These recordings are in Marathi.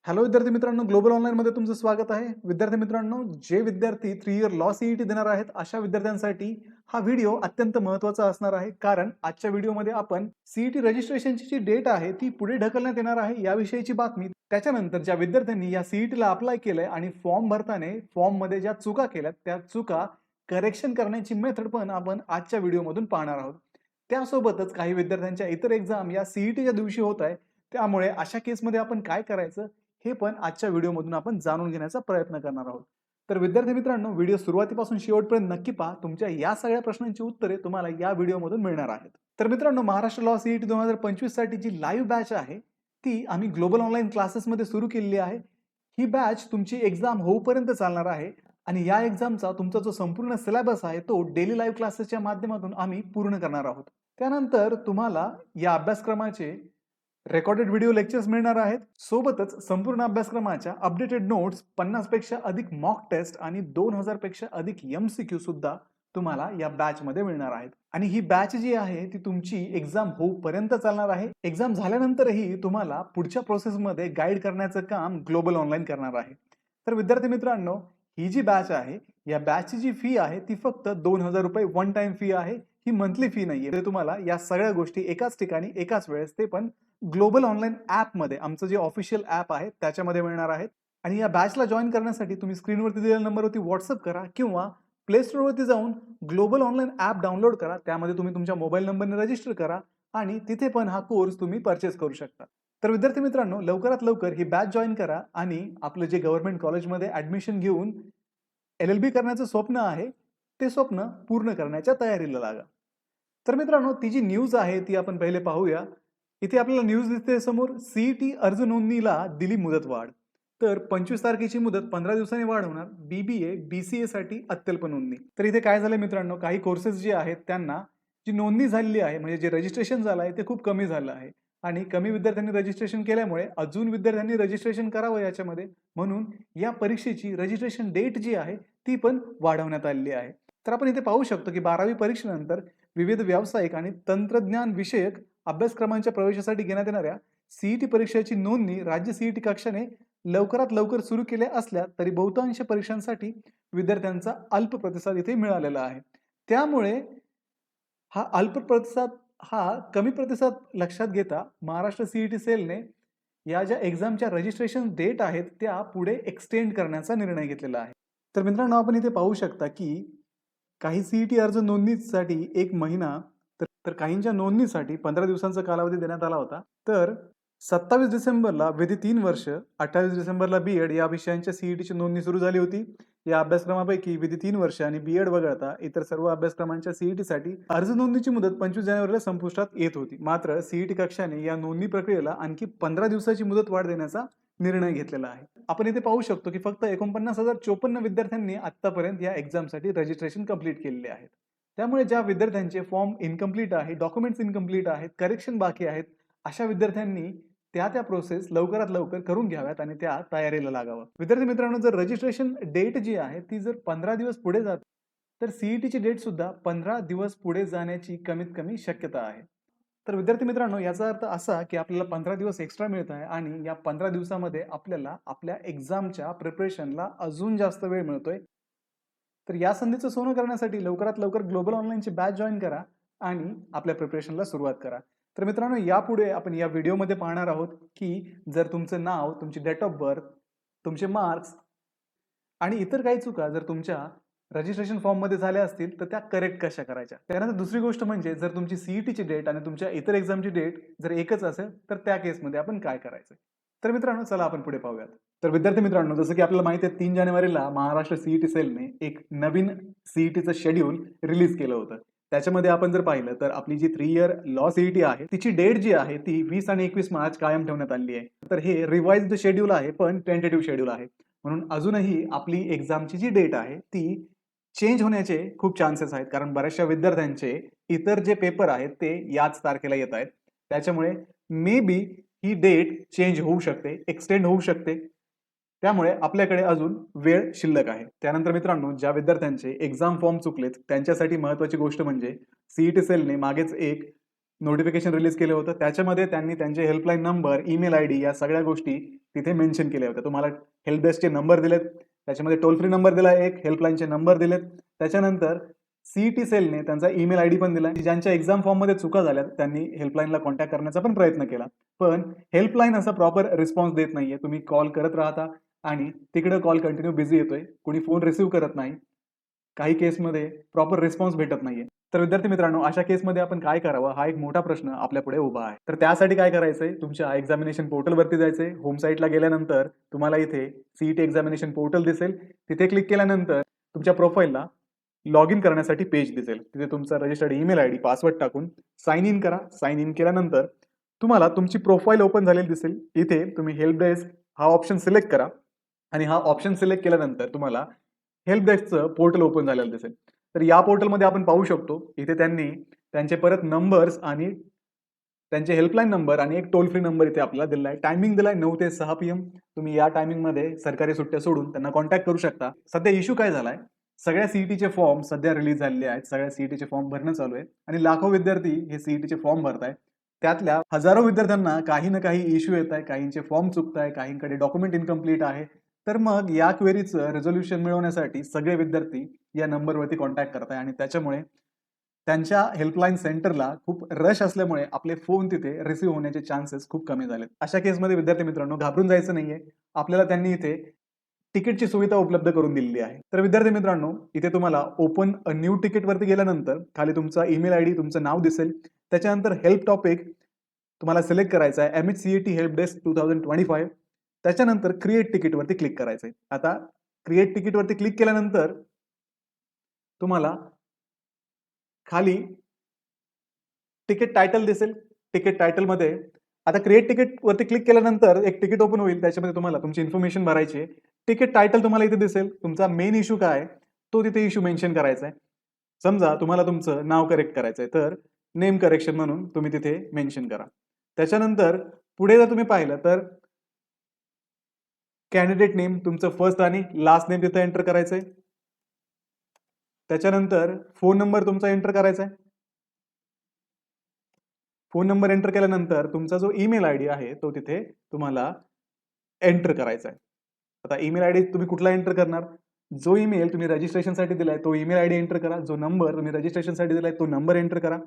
हॅलो विद्यार्थी मित्रांनो, ग्लोबल ऑनलाईनमध्ये तुमचं स्वागत आहे. विद्यार्थी मित्रांनो, जे विद्यार्थी 3 इयर लॉ सीईटी देणार आहेत, अशा विद्यार्थ्यांसाठी हा व्हिडिओ अत्यंत महत्त्वाचा असणार आहे. कारण आजच्या व्हिडिओमध्ये आपण सीईटी रजिस्ट्रेशनची जी डेट आहे, ती पुढे ढकलण्यात येणार आहे याविषयीची बातमी. त्याच्यानंतर ज्या विद्यार्थ्यांनी या सीईटीला अप्लाय केलंय आणि फॉर्म भरताना फॉर्ममध्ये ज्या चुका केल्यात, त्या चुका करेक्शन करण्याची मेथड पण आपण आजच्या व्हिडिओमधून पाहणार आहोत. त्यासोबतच काही विद्यार्थ्यांच्या इतर एक्झाम या सीईटीच्या दिवशी होत आहे. त्यामुळे अशा केसमध्ये आपण काय करायचं हे पण आजच्या व्हिडिओमधून आपण जाणून घेण्याचा प्रयत्न करणार आहोत. तर विद्यार्थी मित्रांनो, व्हिडिओ सुरुवातीपासून शेवटपर्यंत नक्की पहा. तुमच्या या सगळ्या प्रश्नांची उत्तरे तुम्हाला या व्हिडिओमधून मिळणार आहेत. तर मित्रांनो, महाराष्ट्र लॉ सीईटी 2025 साठी जी लाईव्ह बॅच आहे ती आम्ही ग्लोबल ऑनलाईन क्लासेसमध्ये सुरू केलेली आहे. ही बॅच तुमची एक्झाम होऊपर्यंत चालणार आहे आणि या एक्झामचा तुमचा जो संपूर्ण सिलेबस आहे तो डेली लाईव्ह क्लासेसच्या माध्यमातून आम्ही पूर्ण करणार आहोत. त्यानंतर तुम्हाला या अभ्यासक्रमाचे रेकॉर्डेड व्हिडिओ लेक्चर्स मिळणार आहेत. सोबतच संपूर्ण अभ्यासक्रमाच्या अपडेटेड नोट्स, 50 पेक्षा अधिक मॉक टेस्ट आणि 2000 पेक्षा अधिक एमसीक्यू सुद्धा तुम्हाला या बॅच मध्ये मिळणार आहेत. आणि ही बॅच जी आहे ती तुमची एक्झाम होऊपर्यंत चालणार आहे. एक्झाम झाल्यानंतरही तुम्हाला पुढच्या प्रोसेसमध्ये गाईड करण्याचं काम ग्लोबल ऑनलाईन करणार आहे. तर विद्यार्थी मित्रांनो, ही जी बॅच आहे, या बॅचची जी फी आहे ती फक्त 2000 रुपये वन टाइम फी आहे. ही मंथली फी नाहीये. ते तुम्हाला या सगळ्या गोष्टी एकाच ठिकाणी एकाच वेळेस, ते पण ग्लोबल ऑनलाईन ॲपमध्ये, आमचं जे ऑफिशियल ॲप आहे त्याच्यामध्ये मिळणार आहेत. आणि या बॅचला जॉईन करण्यासाठी तुम्ही स्क्रीनवरती दिलेल्या नंबरवरती व्हॉट्सअप करा किंवा प्ले स्टोअरवरती जाऊन ग्लोबल ऑनलाईन ॲप डाउनलोड करा. त्यामध्ये तुम्ही तुमच्या मोबाईल नंबरने रजिस्टर करा आणि तिथे पण हा कोर्स तुम्ही परचेस करू शकता. तर विद्यार्थी मित्रांनो, लवकरात लवकर ही बॅच जॉईन करा आणि आपलं जे गव्हर्नमेंट कॉलेजमध्ये ॲडमिशन घेऊन LLB करण्याचं स्वप्न आहे, ते स्वप्न पूर्ण करण्याच्या तयारीला लागा. तर मित्रांनो, ती जी न्यूज आहे ती आपण पहिले पाहूया. इथे आपल्याला न्यूज दिसते समोर, सीईटी अर्ज नोंदणीला दिली मुदतवाढ. तर 25 तारखेची मुदत 15 दिवसांनी वाढवणार. BBA, BCA साठी अत्यल्प नोंदणी. तर इथे काय झालं मित्रांनो, काही कोर्सेस जे आहेत त्यांना जी नोंदणी झालेली आहे, म्हणजे जे रजिस्ट्रेशन झालं आहे ते खूप कमी झालं आहे. आणि कमी विद्यार्थ्यांनी रजिस्ट्रेशन केल्यामुळे अजून विद्यार्थ्यांनी रजिस्ट्रेशन करावं याच्यामध्ये, म्हणून या परीक्षेची रजिस्ट्रेशन डेट जी आहे ती पण वाढवण्यात आलेली आहे. तर आपण इथे पाहू शकतो की 12वी परीक्षेनंतर विविध व्यावसायिक आणि तंत्रज्ञान विषयक अभ्यासक्रमांच्या प्रवेशासाठी घेण्यात येणाऱ्या सीईटी परीक्षेची नोंदणी राज्य सीईटी कक्षाने लवकरात लवकर सुरू केल्या असल्या तरी बहुतांश परीक्षांसाठी विद्यार्थ्यांचा अल्प प्रतिसाद इथे मिळालेला आहे. त्यामुळे हा अल्प प्रतिसाद, हा कमी प्रतिसाद लक्षात घेता महाराष्ट्र सीईटी सेलने या ज्या एक्झामच्या रजिस्ट्रेशन डेट आहेत त्या पुढे एक्सटेंड करण्याचा निर्णय घेतलेला आहे. तर मित्रांनो, आपण इथे पाहू शकता की काही सीईटी अर्ज नोंदणीसाठी 1 महिना, तर काहींच्या नोंदणीसाठी 15 दिवसांचा कालावधी देण्यात आला होता. तर 27 डिसेंबरला विधी 3 वर्ष, 28 डिसेंबरला बीएड या विषयांच्या सीईटीची नोंदणी सुरू झाली होती. या अभ्यासक्रमापैकी विधी 3 वर्ष आणि बीएड वगळता इतर सर्व अभ्यासक्रमांच्या सीईटीसाठी अर्ज नोंदणीची मुदत 25 जानेवारीला संपुष्टात येत होती. मात्र सीईटी कक्षाने या नोंदणी प्रक्रियेला आणखी 15 दिवसाची मुदत वाढ देण्याचा निर्णय घेतलेला आहे. आपण इथे पाहू शकतो की फक्त 49,054 विद्यार्थ्यांनी आतापर्यंत या एक्झामसाठी रजिस्ट्रेशन कंप्लीट केलेले आहेत. त्यामुळे ज्या विद्यार्थ्यांचे फॉर्म इनकम्प्लीट आहे, डॉक्युमेंट्स इनकम्प्लीट आहेत, करेक्शन बाकी आहेत, अशा विद्यार्थ्यांनी त्या प्रोसेस लवकरात लवकर करून घ्याव्यात आणि त्या तयारीला लागावं. विद्यार्थी मित्रांनो, जर रजिस्ट्रेशन डेट जी आहे ती जर 15 दिवस पुढे जाते, तर सीईटीची डेट सुद्धा 15 दिवस पुढे जाण्याची कमीत कमी शक्यता आहे. तर विद्यार्थी मित्रांनो, याचा अर्थ असा की आपल्याला 15 दिवस एक्स्ट्रा मिळत आहे आणि या 15 दिवसामध्ये आपल्याला आपल्या एक्झामच्या प्रिपरेशनला अजून जास्त वेळ मिळतोय. तर या संधीचं सोनं करण्यासाठी लवकरात लवकर ग्लोबल ऑनलाईनची बॅच जॉईन करा आणि आपल्या प्रिपरेशनला सुरुवात करा. तर मित्रांनो, यापुढे आपण या व्हिडिओमध्ये पाहणार आहोत की जर तुमचं नाव, तुमची डेट ऑफ बर्थ, तुमचे मार्क्स आणि इतर काही चुका जर तुमच्या रजिस्ट्रेशन फॉर्ममध्ये झाल्या असतील तर त्या करेक्ट कशा करायच्या. त्यानंतर दुसरी गोष्ट म्हणजे जर तुमची सीईटीची डेट आणि तुमच्या इतर एक्झामची डेट जर एकच असेल तर त्या केसमध्ये आपण काय करायचं. तर मित्रांनो, चला आपण पुढे पाहूयात. तर विद्यार्थी मित्रांनो, जसं की आपल्याला माहिती आहे, 3 जानेवारीला महाराष्ट्र सीईटी सेलने एक नवीन सीईटीचं शेड्यूल रिलीज केलं होतं. त्याच्यामध्ये आपण जर पाहिलं तर आपली जी 3 इयर लॉ सीईटी आहे तिची डेट जी आहे ती 20 आणि 21 मार्च कायम ठेवण्यात आली आहे. तर हे रिवाइज्ड शेड्यूल आहे, पण टेंटेटिव्ह शेड्यूल आहे. म्हणून अजूनही आपली एक्झामची जी डेट आहे ती चेंज होण्याचे खूप चान्सेस आहेत, कारण बऱ्याचशा विद्यार्थ्यांचे इतर जे पेपर आहेत ते याच तारखेला येत आहेत. त्याच्यामुळे may be he date change होऊ शकते, एक्सटेंड होऊ शकते. त्यामुळे आपल्याकडे अजून वेळ शिल्लक आहे. त्यानंतर मित्रांनो, ज्या विद्यार्थ्यांचे एक्झाम फॉर्म चुकलेत त्यांच्यासाठी महत्त्वाची गोष्ट म्हणजे सीईटी सेलने मागेच एक नोटिफिकेशन रिलीज केलं होतं. त्याच्यामध्ये त्यांनी त्यांचे हेल्पलाईन नंबर, ईमेल आयडी या सगळ्या गोष्टी तिथे मेन्शन केल्या होत्या. तुम्हाला हेल्प डेस्कचे नंबर दिलेत, त्याच्यामध्ये टोल फ्री नंबर दिला एक, हेल्पलाईनचे नंबर दिलेत. त्याच्यानंतर सीईटी सेलने त्यांचा ईमेल आयडी पण दिला. ज्यांच्या एक्झाम फॉर्ममध्ये चुका झाल्या त्यांनी हेल्पलाईनला कॉन्टॅक्ट करण्याचा पण प्रयत्न केला. पण हेल्पलाईन असा प्रॉपर रिस्पॉन्स देत नाहीये. तुम्ही कॉल करत राहता आणि तिकडे कॉल कंटिन्यू बिझी येतोय. कोणी फोन रिसीव्ह करत नाही. काही केसमध्ये प्रॉपर रिस्पॉन्स भेटत नाहीये. तर विद्यार्थी मित्रांनो, अशा केसमध्ये आपण काय करावं हा एक मोठा प्रश्न आपल्या पुढे उभा आहे. तर त्यासाठी काय करायचंय, तुमच्या एक्झामिनेशन पोर्टलवरती जायचंय. होम साईटला गेल्यानंतर तुम्हाला इथे सीईटी एक्झामिनेशन पोर्टल दिसेल. तिथे क्लिक केल्यानंतर तुमच्या प्रोफाईलला लॉग इन करण्यासाठी पेज दिसेल. तिथे तुमचा रजिस्टर्ड ईमेल आयडी, पासवर्ड टाकून साइन इन करा. साइन इन केल्यानंतर तुम्हाला तुमची प्रोफाईल ओपन झालेली दिसेल. इथे तुम्ही हेल्प डेस्क हा ऑप्शन सिलेक्ट करा आणि हा ऑप्शन सिलेक्ट केल्यानंतर तुम्हाला हेल्प डेस्कचं पोर्टल ओपन झालेलं दिसेल. तर या पोर्टलमध्ये आपण पाहू शकतो इथे त्यांनी त्यांचे परत नंबर्स आणि त्यांचे हेल्पलाईन नंबर आणि एक टोल फ्री नंबर इथे आपल्याला दिला आहे. टायमिंग दिलाय 9 ते 6 PM. तुम्ही या टायमिंगमध्ये सरकारी सुट्ट्या सोडून त्यांना कॉन्टॅक्ट करू शकता. सध्या इश्यू काय झालाय, सगळ्या सीईटीचे फॉर्म सध्या रिलीज झालेले आहेत. सगळ्या सीईटीचे फॉर्म भरणं चालू आहे आणि लाखो विद्यार्थी हे सीईटीचे फॉर्म भरतायत. त्यातल्या हजारो विद्यार्थ्यांना काही ना काही इश्यू येत आहे, काहींचे फॉर्म चुकताय, काहींकडे डॉक्युमेंट इनकम्प्लीट आहे. तर मग या क्वेरीचं रिझोल्युशन मिळवण्यासाठी सगळे विद्यार्थी या नंबरवरती कॉन्टॅक्ट करताय आणि त्याच्यामुळे त्यांच्या हेल्पलाईन सेंटरला खूप रश असल्यामुळे आपले फोन तिथे रिसीव्ह होण्याचे चान्सेस खूप कमी झालेत. अशा केसमध्ये विद्यार्थी मित्रांनो घाबरून जायचं नाहीये. आपल्याला त्यांनी इथे तिकीटची सुविधा उपलब्ध करून दिलेली आहे. तर विद्यार्थी मित्रांनो, इथे तुम्हाला ओपन अ न्यू तिकीट वरती गेल्यानंतर खाली तुमचा ईमेल आयडी, तुमचं नाव दिसेल. त्याच्यानंतर हेल्प टॉपिक तुम्हाला सिलेक्ट करायचा आहे, MHCET हेल्प डेस्क 2025. त्याच्यानंतर क्रिएट तिकीट वरती क्लिक करायचंय. आता क्रिएट तिकीट वरती क्लिक केल्यानंतर तुम्हाला खाली तिकीट टायटल दिसेल. तिकीट टायटलमध्ये आता क्रिएट तिकीट वरती क्लिक केल्यानंतर एक तिकीट ओपन होईल. त्याच्यामध्ये तुम्हाला तुमची इन्फॉर्मेशन भरायची आहे. तिकीट टायटल तुम्हाला इथे दिसेल. तुमचा मेन इश्यू काय आहे तो तिथे इश्यू मेन्शन करायचा आहे. समजा तुम्हाला तुमचं नाव करेक्ट करायचं आहे तर नेम करेक्शन म्हणून तुम्ही तिथे मेन्शन करा. त्याच्यानंतर पुढे जर तुम्ही पाहिलं तर कॅन्डिडेट नेम तुमचं फर्स्ट आणि लास्ट नेम तिथे एंटर करायचंय. त्याच्यानंतर फोन नंबर तुमचा एंटर करायचा आहे. फोन नंबर एंटर केल्यानंतर तुमचा जो ईमेल आयडी आहे तो तिथे तुम्हाला एंटर करायचा आहे. आता ईमेल आयडी तुम्ही कुठला एंटर करणार, जो ईमेल तुम्ही रजिस्ट्रेशनसाठी दिलाय तो ईमेल आयडी एंटर करा. जो नंबर तुम्ही रजिस्ट्रेशनसाठी दिलाय तो नंबर एंटर करा.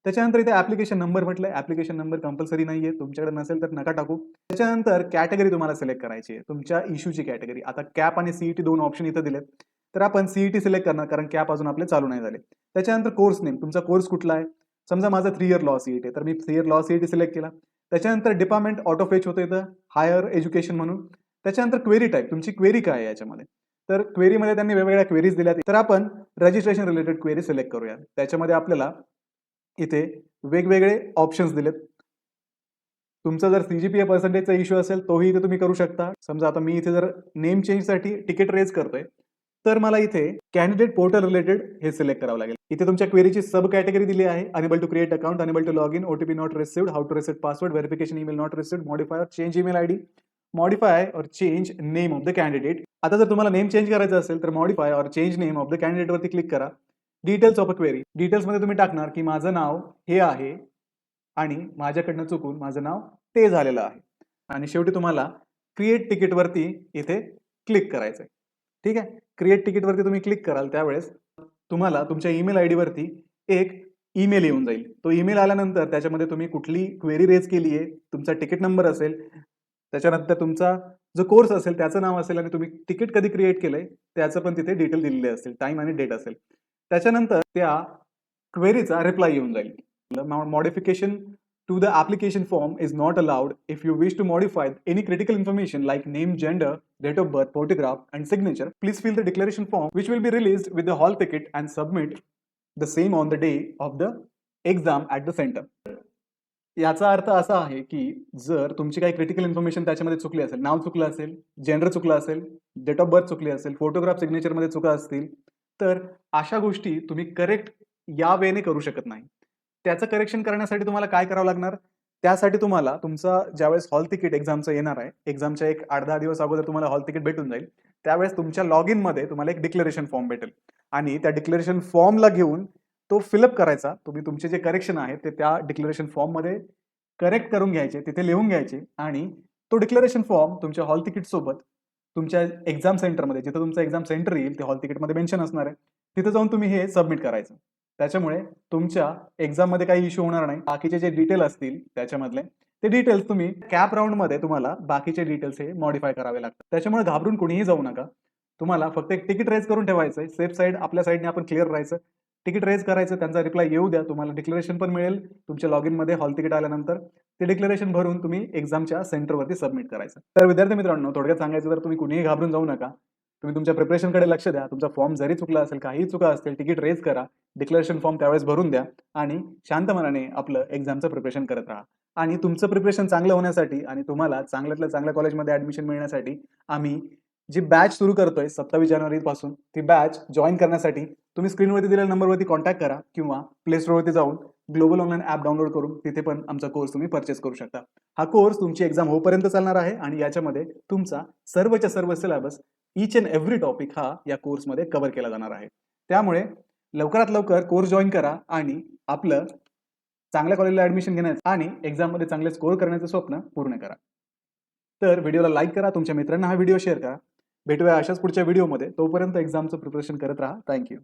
त्याच्यानंतर इथे ऍप्लिकेशन नंबर म्हटलंय. ऍप्लिकेशन नंबर कंपल्सरी नाहीये, तुमच्याकडे नसेल तर नका टाकू. त्याच्यानंतर कॅटेगरी तुम्हाला सिलेक्ट करायची आहे, तुमच्या इश्यूची कॅटेगरी. आता कॅप आणि सीईटी दोन ऑप्शन इथे दिलेत. तर आपण सीईटी सिलेक्ट करणार कारण कॅप अजून आपले चालू नाही झाले. त्याच्यानंतर कोर्स नेम, तुमचा कोर्स कुठला आहे. समजा माझा 3 इयर लॉ सीईटी आहे तर मी 3 इयर लॉ सीईटी सिलेक्ट केला. त्याच्यानंतर डिपार्टमेंट ऑटो फेच होतं इथं हायर एज्युकेशन म्हणून. त्याच्यानंतर क्वेरी टाईप, तुमची क्वेरी काय आहे याच्यामध्ये. तर क्वेरीमध्ये त्यांनी वेगवेगळ्या क्वेरीज दिल्या. तर आपण रजिस्ट्रेशन रिलेटेड क्वेरी सिलेक्ट करूया. त्याच्यामध्ये आपल्याला इथे वेगवेगळे ऑप्शन्स दिलेत. तुमचा जर सीजीपीए पर्सेंटेजचा इश्यू असेल तोही इथे तुम्ही करू शकता. समजा आता मी इथे जर नेम चेंजसाठी तिकीट रेज करतोय तर मला इथे कॅन्डिडेट पोर्टल रिलेटेड हे सिलेक्ट करावं लागेल. इथे तुमच्या क्वेरीची सब कॅटेगरी दिली आहे. Unable to create account, unable to log in, OTP not received, how to reset password, verification email not received, modify or change email ID, modify or change name of the candidate. आता जर तुम्हाला नेम चेंज करायचं असेल तर modify or change name of the candidate वरती क्लिक करा. Details of a query, details मध्ये तुम्ही टाकणार की माझं नाव हे आहे आणि माझ्याकडनं चुकून माझं नाव ते झालेलं आहे. आणि शेवटी तुम्हाला क्रिएट तिकीट वरती इथे क्लिक करायचंय. ठीक आहे. क्रिएट तिकीट वरती तुम्ही क्लिक कराल त्यावेळेस तुम्हाला तुमच्या ईमेल आयडी वरती एक ईमेल येऊन जाईल. तो ईमेल आल्यानंतर त्याच्यामध्ये तुम्ही कुठली क्वेरी रेज केली आहे, तुमचा तिकीट नंबर असेल, त्याच्यानंतर तुमचा जो कोर्स असेल त्याचं नाव असेल आणि तुम्ही तिकीट कधी क्रिएट केलंय त्याचं पण तिथे डिटेल दिलेले असतील, टाइम आणि डेट असेल. त्याच्यानंतर त्या क्वेरीचा रिप्लाय येऊन जाईल. Modification to the application form is not allowed if you wish to modify any critical information like name, gender, date of birth, photograph and signature. Please fill the declaration form which will be released with the hall ticket and submit the same on the day of the exam at the center. याचा अर्थ असा आहे की जर तुमची काही क्रिटिकल इन्फॉर्मेशन त्याच्यामध्ये चुकली असेल, नाव चुकलं असेल, जेंडर चुकलं असेल, डेट ऑफ बर्थ चुकली असेल, फोटोग्राफ सिग्नेचरमध्ये चुका असतील तर अशा गोष्टी तुम्ही करेक्ट या वेने करू शकत नाही. त्याचं करेक्शन करण्यासाठी तुम्हाला काय करावं लागणार, त्यासाठी तुम्हाला तुमचा ज्यावेळेस हॉल तिकीट एक्झामचं येणार आहे, एक्झामच्या एक 8-10 दिवस अगोदर तुम्हाला हॉल तिकीट भेटून जाईल. त्यावेळेस तुमच्या लॉग इन मध्ये तुम्हाला एक डिक्लेरेशन फॉर्म भेटेल आणि त्या डिक्लेरेशन फॉर्मला घेऊन तो फिलअप करायचा. तुम्ही तुमचे जे करेक्शन आहेत ते त्या डिक्लेरेशन फॉर्ममध्ये करेक्ट करून घ्यायचे, तिथे लिहून घ्यायचे आणि तो डिक्लेरेशन फॉर्म तुमच्या हॉल तिकीटसोबत तुमच्या एक्झाम सेंटरमध्ये, जिथं तुमचं एक्झाम सेंटर येईल ते हॉल तिकीटमध्ये मेन्शन असणार आहे. तिथे जाऊन तुम्ही हे सबमिट करायचं. त्याच्यामुळे तुमच्या एक्झाममध्ये काही इश्यू होणार नाही. बाकीचे जे डिटेल असतील त्याच्यामधले ते डिटेल्स तुम्ही कॅप राउंडमध्ये तुम्हाला बाकीचे डिटेल्स हे मॉडिफाय करावे लागतात. त्याच्यामुळे घाबरून कोणीही जाऊ नका. तुम्हाला फक्त एक तिकीट रेज करून ठेवायचं आहे. सेफ साईड आपल्या साईडने आपण क्लिअर राहायचं. तिकीट रेज करायचं, त्यांचा रिप्लाय येऊ द्या. तुम्हाला डिक्लेरेशन पण मिळेल तुमच्या लॉगिनमध्ये हॉल तिकीट आल्यानंतर. ते डिक्लेरेशन भरून तुम्ही एक्झामच्या सेंटरवरती सबमिट करायचं. तर विद्यार्थी मित्रांनो, थोडक्यात सांगायचं तर तुम्ही कुणीही घाबरून जाऊ नका. तुम्ही तुमच्या प्रिपरेशनकडे लक्ष द्या. तुमचा फॉर्म जरी चुकला असेल, काहीही चुका असतील, तिकीट रेज करा. डिक्लेरेशन फॉर्म त्यावेळेस भरून द्या आणि शांत मनाने आपलं एक्झामचं प्रिपरेशन करत राहा. आणि तुमचं प्रिपरेशन चांगलं होण्यासाठी आणि तुम्हाला चांगल्यातल्या चांगल्या कॉलेजमध्ये ॲडमिशन मिळण्यासाठी आम्ही जी बॅच सुरू करतोय 27 जानेवारीपासून, ती बॅच जॉइन करण्यासाठी तुम्ही स्क्रीनवरती दिलेल्या नंबरवरती कॉन्टॅक्ट करा किंवा प्ले स्टोअरवरती जाऊन ग्लोबल ऑनलाईन ॲप डाउनलोड करून तिथे पण आमचा कोर्स तुम्ही परचेस करू शकता. हा कोर्स तुमची एक्झाम होईपर्यंत चालणार आहे आणि याच्यामध्ये तुमचा सर्वच्या सर्व syllabus each and every topic हा या कोर्समध्ये कव्हर केला जाणार आहे. त्यामुळे लवकरात लवकर कोर्स जॉइन करा आणि आपलं चांगल्या कॉलेजला ॲडमिशन घेण्याचं आणि एक्झाममध्ये चांगले स्कोर करण्याचं स्वप्न पूर्ण करा. तर व्हिडिओला लाईक करा, तुमच्या मित्रांना हा व्हिडिओ शेअर करा. भेटूया अशाच पुढच्या व्हिडिओमध्ये. तोपर्यंत एक्झामचं प्रिपरेशन करत राहा. Thank you.